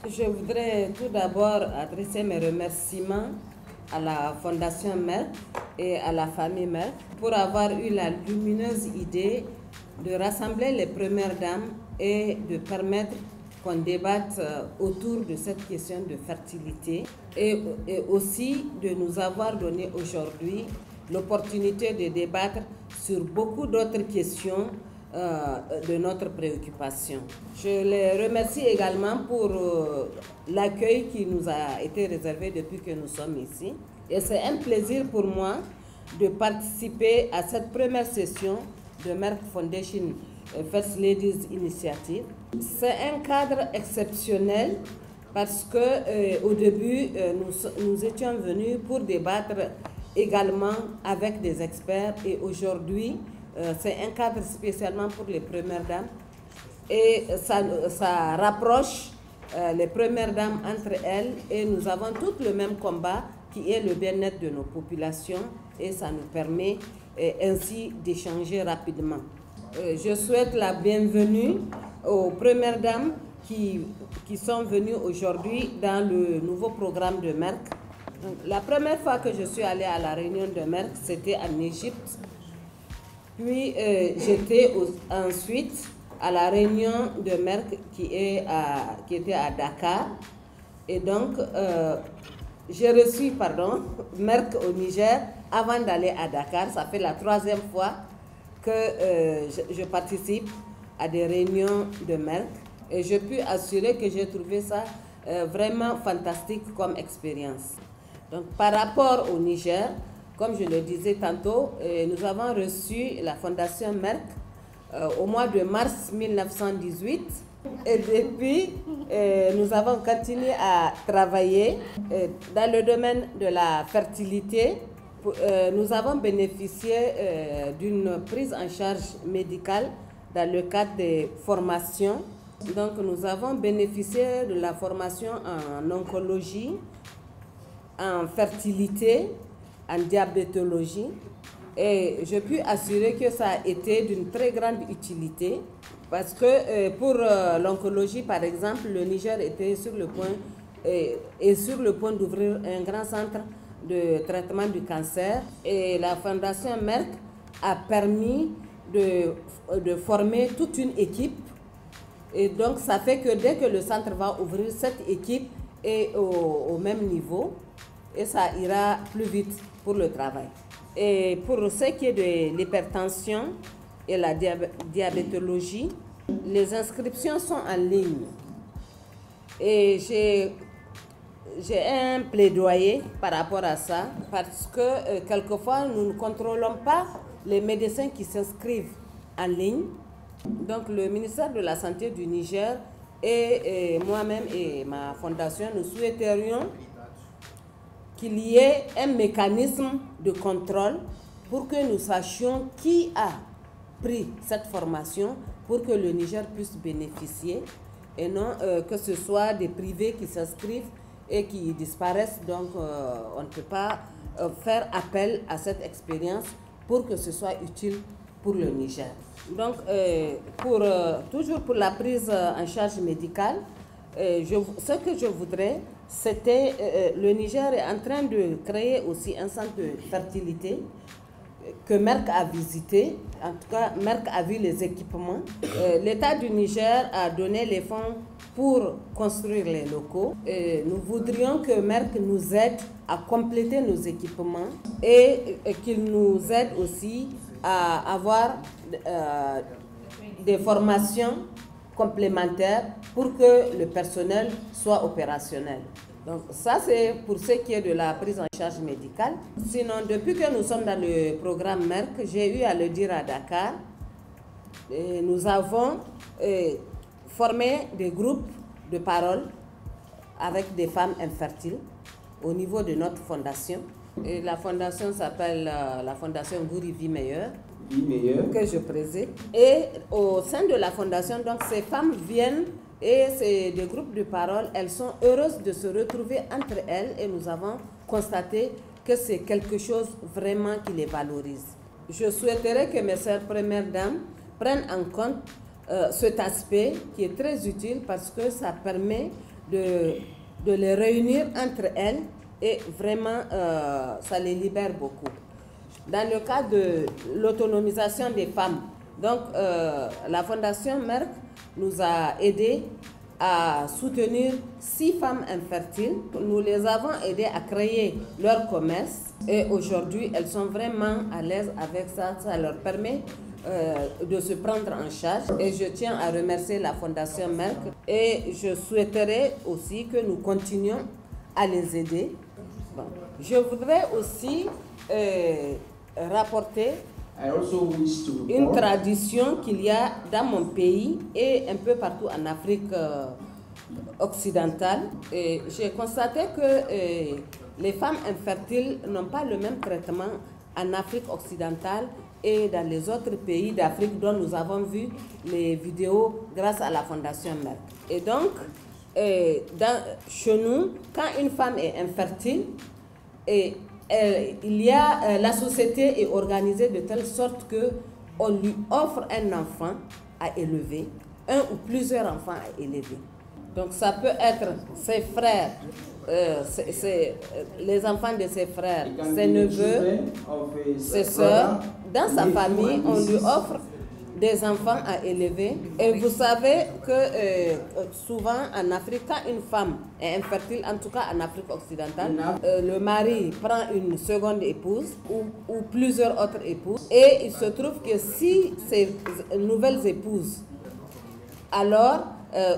Je voudrais tout d'abord adresser mes remerciements à la Fondation Merck et à la famille Merck pour avoir eu la lumineuse idée de rassembler les premières dames et de permettre qu'on débatte autour de cette question de fertilité et aussi de nous avoir donné aujourd'hui l'opportunité de débattre sur beaucoup d'autres questions de notre préoccupation. Je les remercie également pour l'accueil qui nous a été réservé depuis que nous sommes ici. Et c'est un plaisir pour moi de participer à cette première session de Merck Foundation First Ladies Initiative. C'est un cadre exceptionnel parce que au début, nous étions venus pour débattre également avec des experts et aujourd'hui, c'est un cadre spécialement pour les premières dames et ça rapproche les premières dames entre elles et nous avons toutes le même combat qui est le bien-être de nos populations et ça nous permet ainsi d'échanger rapidement. Je souhaite la bienvenue aux premières dames qui sont venues aujourd'hui dans le nouveau programme de Merck. Donc, la première fois que je suis allée à la réunion de Merck, c'était en Égypte. Puis j'étais ensuite à la réunion de Merck qui était à Dakar. Et donc, j'ai reçu Merck au Niger avant d'aller à Dakar. Ça fait la 3e fois que je participe à des réunions de Merck. Et je peux assurer que j'ai trouvé ça vraiment fantastique comme expérience. Donc, par rapport au Niger, comme je le disais tantôt, nous avons reçu la Fondation Merck au mois de mars 1918 et depuis, nous avons continué à travailler dans le domaine de la fertilité. Nous avons bénéficié d'une prise en charge médicale dans le cadre des formations. Donc, nous avons bénéficié de la formation en oncologie, en fertilité, en diabétologie et je puis assurer que ça a été d'une très grande utilité parce que pour l'oncologie par exemple, le Niger était sur le point d'ouvrir un grand centre de traitement du cancer et la Fondation Merck a permis de former toute une équipe et donc ça fait que dès que le centre va ouvrir, cette équipe est au même niveau et ça ira plus vite pour le travail. Et pour ce qui est de l'hypertension et la diabétologie, les inscriptions sont en ligne. Et j'ai un plaidoyer par rapport à ça, parce que quelquefois, nous ne contrôlons pas les médecins qui s'inscrivent en ligne. Donc, le ministère de la Santé du Niger et moi-même et ma fondation, nous souhaiterions qu'il y ait un mécanisme de contrôle pour que nous sachions qui a pris cette formation pour que le Niger puisse bénéficier et non que ce soit des privés qui s'inscrivent et qui disparaissent. Donc on ne peut pas faire appel à cette expérience pour que ce soit utile pour le Niger. Donc toujours pour la prise en charge médicale, ce que je voudrais, c'était le Niger est en train de créer aussi un centre de fertilité que Merck a visité. En tout cas, Merck a vu les équipements. L'État du Niger a donné les fonds pour construire les locaux. Nous voudrions que Merck nous aide à compléter nos équipements et qu'il nous aide aussi à avoir des formations complémentaires pour que le personnel soit opérationnel. Donc ça, c'est pour ce qui est de la prise en charge médicale. Sinon, depuis que nous sommes dans le programme Merck, j'ai eu à le dire à Dakar, nous avons formé des groupes de parole avec des femmes infertiles au niveau de notre fondation. Et la fondation s'appelle la Fondation Gouri Vie Meilleure, que je préside. Et au sein de la fondation, donc, ces femmes viennent et c'est des groupes de parole. Elles sont heureuses de se retrouver entre elles et nous avons constaté que c'est quelque chose vraiment qui les valorise. Je souhaiterais que mes sœurs premières dames prennent en compte cet aspect qui est très utile parce que ça permet de les réunir entre elles et vraiment ça les libère beaucoup. Dans le cas de l'autonomisation des femmes, donc la Fondation Merck nous a aidés à soutenir 6 femmes infertiles. Nous les avons aidées à créer leur commerce et aujourd'hui elles sont vraiment à l'aise avec ça. Ça leur permet de se prendre en charge et je tiens à remercier la Fondation Merck et je souhaiterais aussi que nous continuions à les aider. Bon. Je voudrais aussi rapporter une tradition qu'il y a dans mon pays et un peu partout en Afrique occidentale. J'ai constaté que les femmes infertiles n'ont pas le même traitement en Afrique occidentale et dans les autres pays d'Afrique dont nous avons vu les vidéos grâce à la Fondation Merck. Et donc, chez nous, quand une femme est infertile, la société est organisée de telle sorte qu'on lui offre un enfant à élever, un ou plusieurs enfants à élever. Donc ça peut être ses frères, les enfants de ses frères, ses neveux, ses soeurs. Dans sa famille, on lui offre des enfants à élever. Et vous savez que souvent en Afrique, quand une femme est infertile, en tout cas en Afrique occidentale, le mari prend une seconde épouse ou plusieurs autres épouses. Et il se trouve que si ces nouvelles épouses, alors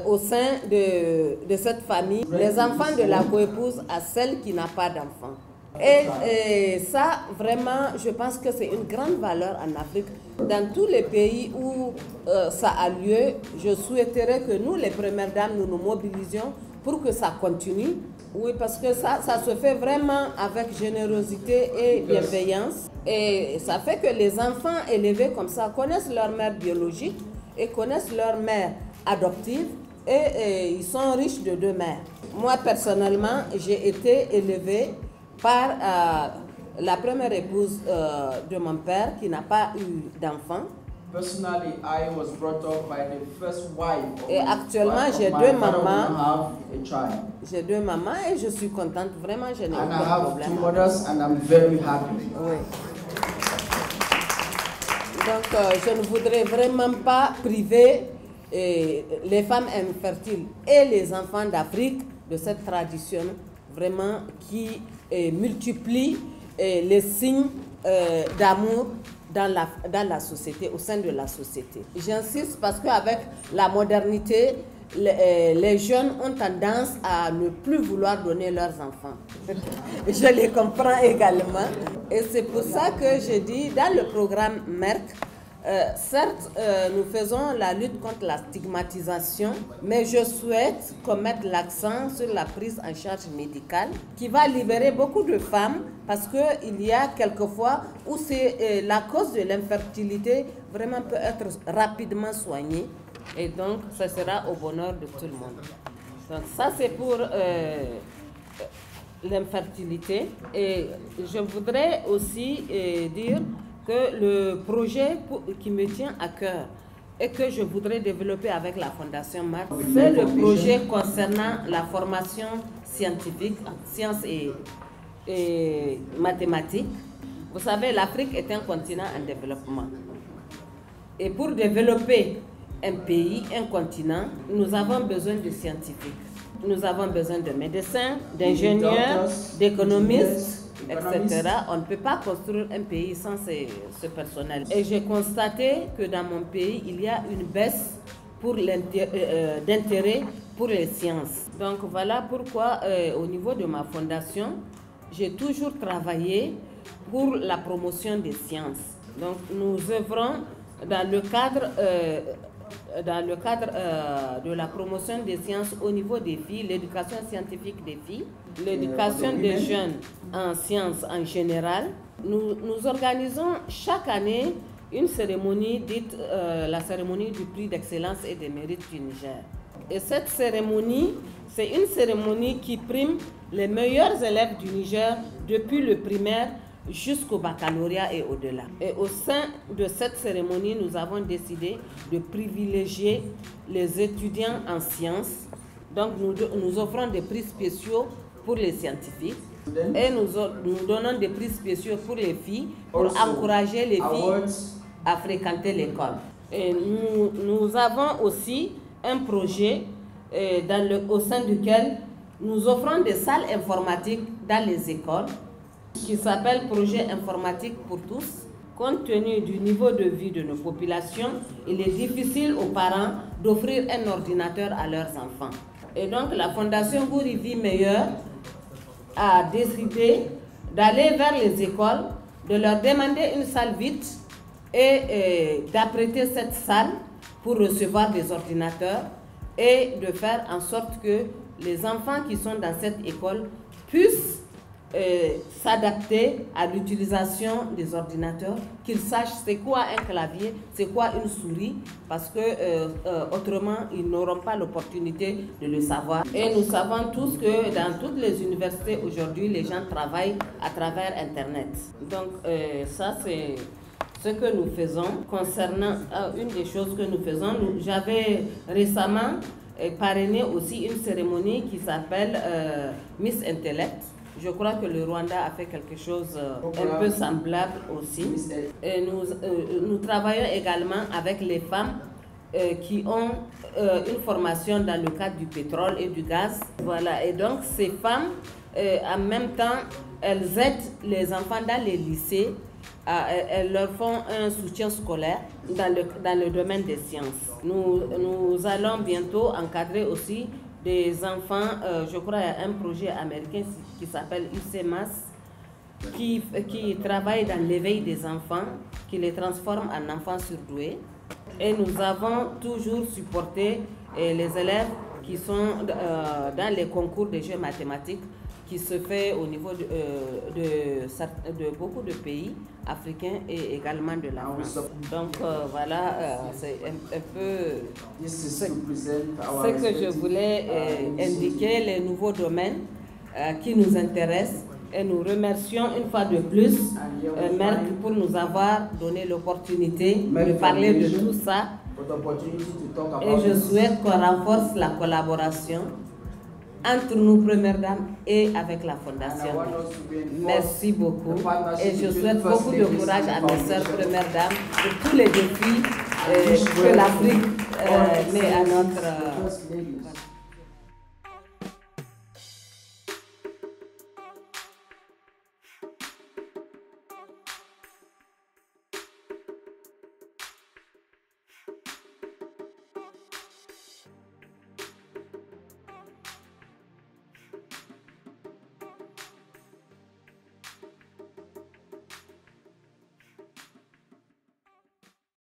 au sein de cette famille, les enfants de la coépouse à celle qui n'a pas d'enfant. Et ça, vraiment, je pense que c'est une grande valeur en Afrique. Dans tous les pays où ça a lieu, je souhaiterais que nous, les premières dames, nous nous mobilisions pour que ça continue. Oui, parce que ça se fait vraiment avec générosité et bienveillance. Et ça fait que les enfants élevés comme ça connaissent leur mère biologique et connaissent leur mère adoptive et ils sont riches de 2 mères. Moi, personnellement, j'ai été élevée par la première épouse de mon père qui n'a pas eu d'enfant. Personally, I was brought up by the first wife of et actuellement, j'ai 2 mamans. J'ai 2 mamans et je suis contente. Vraiment, je n'ai aucun problème. 2 mothers and I'm very happy. Oui. Donc, je ne voudrais vraiment pas priver les femmes infertiles et les enfants d'Afrique de cette tradition vraiment qui multiplie les signes d'amour dans la société, au sein de la société. J'insiste parce qu'avec la modernité, les jeunes ont tendance à ne plus vouloir donner leurs enfants. Je les comprends également. Et c'est pour ça que je dis, dans le programme Merck, certes, nous faisons la lutte contre la stigmatisation, mais je souhaite qu'on mette l'accent sur la prise en charge médicale qui va libérer beaucoup de femmes parce qu'il y a quelquefois où la cause de l'infertilité vraiment peut être rapidement soignée et donc ça sera au bonheur de tout le monde. Donc ça c'est pour l'infertilité et je voudrais aussi dire que le projet qui me tient à cœur et que je voudrais développer avec la Fondation Merck, c'est le projet concernant la formation scientifique en sciences et mathématiques. Vous savez, l'Afrique est un continent en développement. Et pour développer un pays, un continent, nous avons besoin de scientifiques. Nous avons besoin de médecins, d'ingénieurs, d'économistes, etc. On ne peut pas construire un pays sans ce personnel. Et j'ai constaté que dans mon pays, il y a une baisse d'intérêt pour les sciences. Donc voilà pourquoi au niveau de ma fondation, j'ai toujours travaillé pour la promotion des sciences. Donc nous œuvrons dans le cadre de la promotion des sciences au niveau des filles, l'éducation scientifique des filles, l'éducation des jeunes en sciences en général. Nous organisons chaque année une cérémonie dite la cérémonie du prix d'excellence et des mérites du Niger. Et cette cérémonie, c'est une cérémonie qui prime les meilleurs élèves du Niger depuis le primaire jusqu'au baccalauréat et au-delà. Et au sein de cette cérémonie, nous avons décidé de privilégier les étudiants en sciences Donc nous offrons des prix spéciaux pour les scientifiques et nous donnons des prix spéciaux pour les filles pour encourager les filles à fréquenter l'école. Et nous avons aussi un projet au sein duquel nous offrons des salles informatiques dans les écoles qui s'appelle Projet informatique pour tous. Compte tenu du niveau de vie de nos populations, il est difficile aux parents d'offrir un ordinateur à leurs enfants. Et donc la Fondation Goury Vie Meilleure a décidé d'aller vers les écoles, de leur demander une salle vide et d'apprêter cette salle pour recevoir des ordinateurs et de faire en sorte que les enfants qui sont dans cette école puissent s'adapter à l'utilisation des ordinateurs, qu'ils sachent c'est quoi un clavier, c'est quoi une souris, parce que autrement ils n'auront pas l'opportunité de le savoir. Et nous savons tous que dans toutes les universités aujourd'hui, les gens travaillent à travers Internet. Donc ça c'est ce que nous faisons. Concernant une des choses que nous faisons, j'avais récemment parrainé aussi une cérémonie qui s'appelle Miss Intellect. Je crois que le Rwanda a fait quelque chose un peu semblable aussi. Et nous travaillons également avec les femmes qui ont une formation dans le cadre du pétrole et du gaz. Voilà. Et donc ces femmes, en même temps, elles aident les enfants dans les lycées. Elles leur font un soutien scolaire dans le domaine des sciences. Nous allons bientôt encadrer aussi des enfants, je crois qu'il y a un projet américain qui s'appelle UCMAS, qui travaille dans l'éveil des enfants, qui les transforme en enfants surdoués. Et nous avons toujours supporté les élèves qui sont dans les concours de jeux mathématiques qui se fait au niveau de beaucoup de pays africains et également de la France. Donc voilà, c'est un peu ce que je voulais indiquer, les nouveaux domaines qui nous intéressent. Et nous remercions une fois de plus Merck pour nous avoir donné l'opportunité de parler de tout ça. Et je souhaite qu'on renforce la collaboration entre nous, Première Dame, et avec la Fondation. Merci beaucoup. Et je souhaite beaucoup de courage à mes sœurs Première Dame pour tous les défis que l'Afrique met à notre...